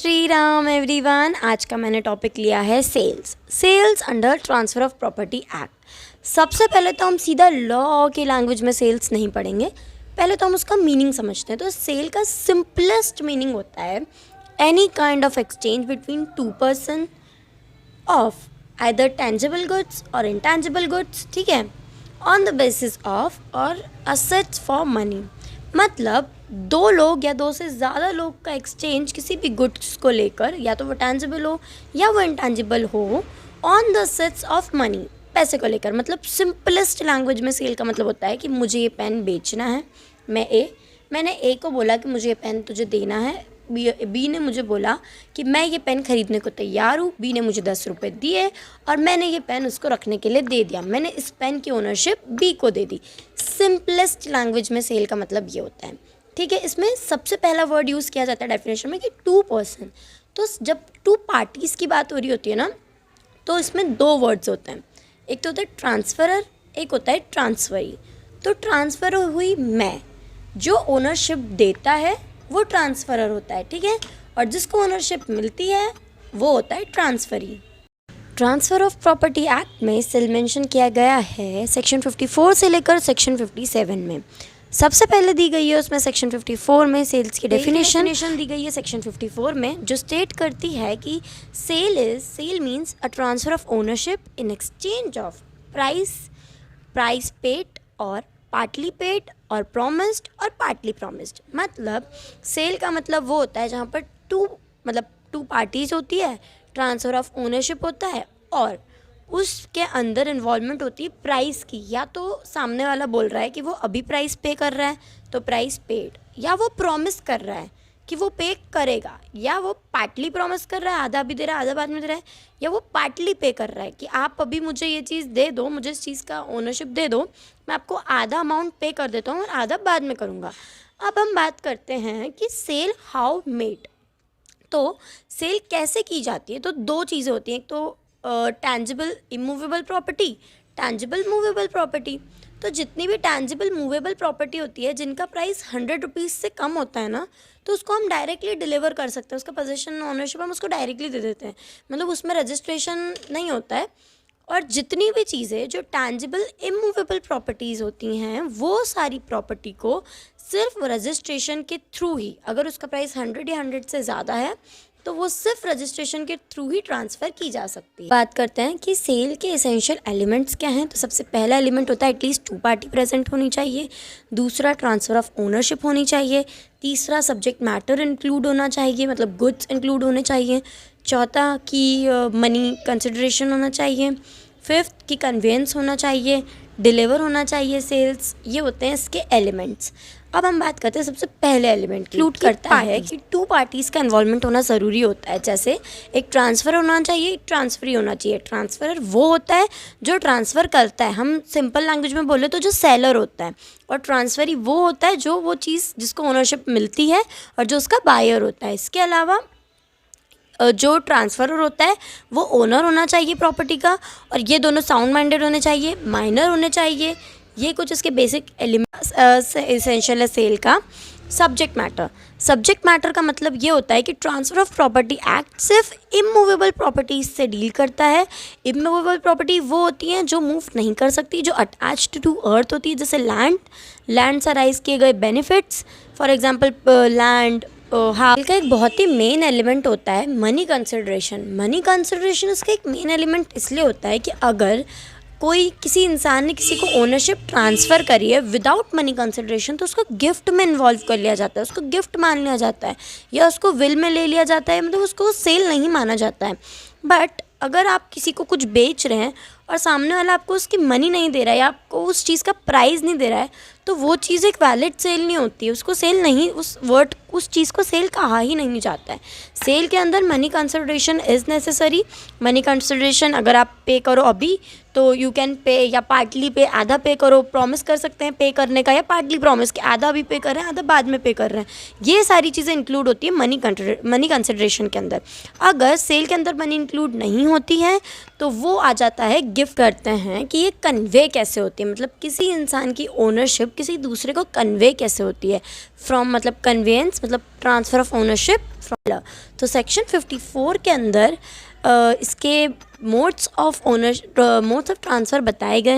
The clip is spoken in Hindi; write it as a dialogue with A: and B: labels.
A: श्री राम एवरीवन। आज का मैंने टॉपिक लिया है sales under transfer of property act. सबसे पहले तो हम सीधा लॉ की लैंग्वेज में सेल्स नहीं पढ़ेंगे, पहले तो हम उसका मीनिंग समझते हैं। तो सेल का सिंपलेस्ट मीनिंग होता है any kind of exchange between two person of either tangible goods और इंटेंजिबल गुड्स, ठीक है, ऑन द बेसिस ऑफ और असेट्स फॉर मनी। मतलब दो लोग या दो से ज़्यादा लोग का एक्सचेंज किसी भी गुड्स को लेकर, या तो वो टेंजिबल हो या वो इंटेंजिबल हो, on the assets of money, पैसे को लेकर। मतलब सिंपलेस्ट लैंग्वेज में सेल का मतलब होता है कि मुझे ये पेन बेचना है, मैंने ए को बोला कि मुझे ये पेन तुझे देना है, बी ने मुझे बोला कि मैं ये पेन ख़रीदने को तैयार हूँ, बी ने मुझे 10 रुपये दिए और मैंने ये पेन उसको रखने के लिए दे दिया, मैंने इस पेन की ओनरशिप बी को दे दी। सिंपलेस्ट लैंग्वेज में सेल का मतलब ये होता है, ठीक है। इसमें सबसे पहला वर्ड यूज़ किया जाता है डेफिनेशन में कि टू पर्सन। तो जब टू पार्टीज़ की बात हो रही होती है ना, तो इसमें दो वर्ड्स होते हैं, एक तो होता है ट्रांसफरर, एक होता है ट्रांसफरी। तो ट्रांसफ़र हुई मैं, जो ओनरशिप देता है वो ट्रांसफरर होता है, ठीक है, और जिसको ओनरशिप मिलती है वो होता है transferee. Transfer of property act में सेल मेंशन किया गया है सेक्शन 54 से लेकर सेक्शन 57 में। सबसे पहले दी गई है उसमें सेक्शन 54 में सेल्स की डेफिनेशन दी गई है सेक्शन 54 में, जो स्टेट करती है कि sale means a transfer of ownership in exchange of price paid और पार्टली पेड और प्रॉमिस्ड और पार्टली प्रॉमिस्ड। मतलब सेल का मतलब वो होता है जहाँ पर टू पार्टीज़ होती है, ट्रांसफ़र ऑफ ओनरशिप होता है और उसके अंदर इन्वॉल्वमेंट होती है प्राइस की। या तो सामने वाला बोल रहा है कि वो अभी प्राइस पे कर रहा है तो प्राइस पेड, या वो प्रॉमिस कर रहा है कि वो पे करेगा, या वो पार्टली प्रॉमिस कर रहा है, आधा अभी दे रहा है आधा बाद में दे रहा है, या वो पार्टली पे कर रहा है कि आप अभी मुझे ये चीज़ दे दो, मुझे इस चीज़ का ओनरशिप दे दो, मैं आपको आधा अमाउंट पे कर देता हूँ और आधा बाद में करूँगा। अब हम बात करते हैं कि सेल हाउ मेड। तो सेल कैसे की जाती है, तो दो चीज़ें होती हैं, एक तो tangible immovable property, tangible movable property. तो जितनी भी टेंजिबल मूवेबल प्रॉपर्टी होती है जिनका प्राइस 100 रुपीज़ से कम होता है ना, तो उसको हम डायरेक्टली डिलीवर कर सकते हैं, उसका पोजीशन ओनरशिप हम उसको डायरेक्टली दे देते हैं, मतलब उसमें रजिस्ट्रेशन नहीं होता है। और जितनी भी चीज़ें जो टेंजिबल इमूवेबल प्रॉपर्टीज़ होती हैं, वो सारी प्रॉपर्टी को सिर्फ रजिस्ट्रेशन के थ्रू ही, अगर उसका प्राइस 100 या 100 से ज़्यादा है तो वो सिर्फ रजिस्ट्रेशन के थ्रू ही ट्रांसफ़र की जा सकती है। बात करते हैं कि सेल के एसेंशियल एलिमेंट्स क्या हैं। तो सबसे पहला एलिमेंट होता है एटलीस्ट टू पार्टी प्रेजेंट होनी चाहिए, दूसरा ट्रांसफ़र ऑफ ओनरशिप होनी चाहिए, तीसरा सब्जेक्ट मैटर इंक्लूड होना चाहिए, मतलब गुड्स इंक्लूड होने चाहिए, चौथा कि मनी कंसिडरेशन होना चाहिए, फिफ्थ की कन्वेंस होना चाहिए, डिलीवर होना चाहिए सेल्स। ये होते हैं इसके एलिमेंट्स। अब हम बात करते हैं सबसे पहले एलिमेंट की, इंक्लूड करता है कि टू पार्टीज़ का इन्वॉल्वमेंट होना ज़रूरी होता है। जैसे एक ट्रांसफ़र होना चाहिए, एक ट्रांसफरी होना चाहिए। ट्रांसफ़र वो होता है जो ट्रांसफ़र करता है, हम सिंपल लैंग्वेज में बोले तो जो सेलर होता है, और ट्रांसफरी वो होता है जो वो चीज़ जिसको ओनरशिप मिलती है और जो उसका बायर होता है। इसके अलावा जो ट्रांसफ़रर होता है वो ओनर होना चाहिए प्रॉपर्टी का, और ये दोनों साउंड माइंडेड होने चाहिए, माइनर होने चाहिए। ये कुछ इसके बेसिक एलिमेंट्स एसेंशियल है सेल का। सब्जेक्ट मैटर का मतलब ये होता है कि ट्रांसफ़र ऑफ प्रॉपर्टी एक्ट सिर्फ इमूवेबल प्रॉपर्टीज से डील करता है। इमूवेबल प्रॉपर्टी वो होती हैं जो मूव नहीं कर सकती, जो अटैच्ड टू अर्थ होती है, जैसे लैंड से अराइज किए गए benefits, for example land. Sale का एक बहुत ही मेन एलिमेंट होता है मनी कंसिडरेशन इसका एक मेन एलिमेंट इसलिए होता है कि अगर किसी इंसान ने किसी को ओनरशिप ट्रांसफ़र करी है विदाउट मनी कंसिडरेशन, तो उसको गिफ्ट में इन्वॉल्व कर लिया जाता है, उसको गिफ्ट मान लिया जाता है, या उसको विल में ले लिया जाता है, मतलब उसको सेल नहीं माना जाता है। बट अगर आप किसी को कुछ बेच रहे हैं और सामने वाला आपको उसकी मनी नहीं दे रहा है या आपको उस चीज़ का प्राइस नहीं दे रहा है, तो वो चीज़ एक वैलिड सेल नहीं होती है, उसको सेल नहीं, उस चीज़ को सेल कहा ही नहीं जाता है। सेल के अंदर money consideration is necessary. Money consideration अगर आप पे करो अभी तो यू कैन पे, या पार्टली पे, आधा पे करो, प्रॉमिस कर सकते हैं पे करने का, या पार्टली प्रॉमिस कि आधा अभी पे कर रहे हैं आधा बाद में पे कर रहे हैं। ये सारी चीज़ें इंक्लूड होती है मनी कंसिडरेशन के अंदर। अगर सेल के अंदर मनी इंक्लूड नहीं होती है तो वो आ जाता है गिफ्ट करते हैं कि ये कन्वे कैसे होती है, मतलब किसी इंसान की ओनरशिप किसी दूसरे को कन्वे कैसे होती है। फ्रॉम मतलब कन्वेंस मतलब ट्रांसफ़र ऑफ ओनरशिप फ्रॉम। तो सेक्शन 54 के अंदर इसके मोड्स ऑफ ट्रांसफ़र बताए गए